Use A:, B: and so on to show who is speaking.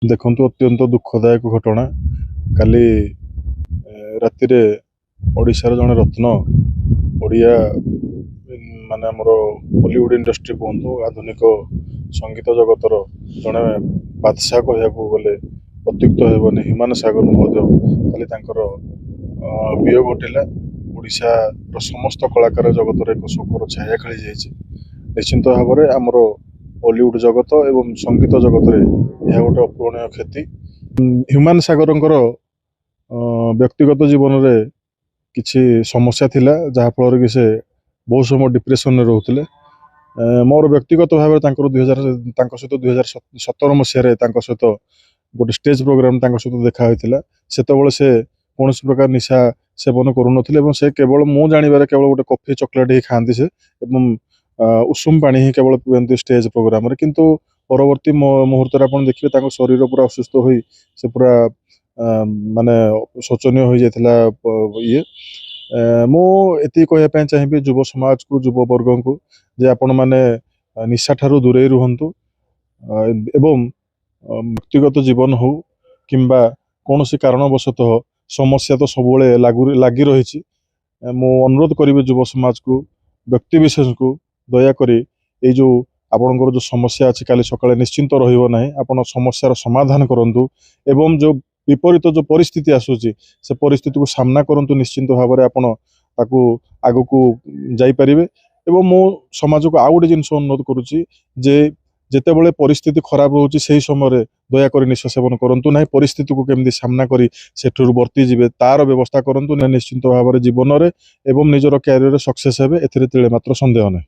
A: देखु अत्यंत दुखदायक घटना काली राति ओडिशार जड़े रत्न ओडिया माने आमर बॉलीवुड इंडस्ट्री कहतु आधुनिक संगीत जगतर जड़े बादशाह कह गले अत्युक्त हेबनी ह्यूमान सागर महोदय काली वियोग घटिला। ओडिशार समस्त कलाकार जगतर एक शोकर छाया खेली जाइए। निश्चिंत भाव में आमर बॉलीवुड जगत एवं संगीत जगत यह गोटे अपूरणीय क्षति। ह्यूमान सागर व्यक्तिगत जीवन में किसी समस्या थिला जहाँफल कि से बहुत समय डिप्रेशन में रोते। मोर व्यक्तिगत भाव सहित 2017 मसीह सहित गोटे स्टेज प्रोग्राम सहित देखा होता से कौन प्रकार निशा सेवन करूँ से केवल मु जानवर केवल गोटे कॉफी चॉकलेट ही खाती से उषुम पानी ही केवल पीती स्टेज प्रोग्राम रे। किंतु परवर्ती मुहूर्त आप देखिए शरीर पूरा असुस्थ हो से पूरा माने शोचनीय हो जाता ये। मुझे कहवाई चाहिए युव समाज को युव वर्ग को जे आपण मैंने निशा ठारू दूरे रुहतु एवं व्यक्तिगत जीवन हो किंबा कौन सी कारणवशतः समस्या तो सब लगी रही। मु अनुरोध करी युव समाज को व्यक्ति विशेष को दयाकोरी ये जो आपणकर जो समस्या अच्छी काली सकाଳେ निश्चिंत रहा आपण समस्यार समाधान करूँ एवं जो विपरीत जो परिस्थिति आसूची से परिस्थिति को सामना करूँ निश्चिंत भाव में आपण आग को जापर। एवं मु समाज को आउ गोटे जिन अनुरोध करुच्ची जे जितेबाला परिस्थिति खराब रोचे से समय दयाकोरी निशा सेवन करूँ ना परिस्थिति को केमती सामना करी सेठू वर्ती जीवे तार व्यवस्था करूँ ना निश्चिंत भाव में जीवन में एवं निजर क्यारियर सक्सेस हे एथिरे तिले मात्र संदेह नहीं।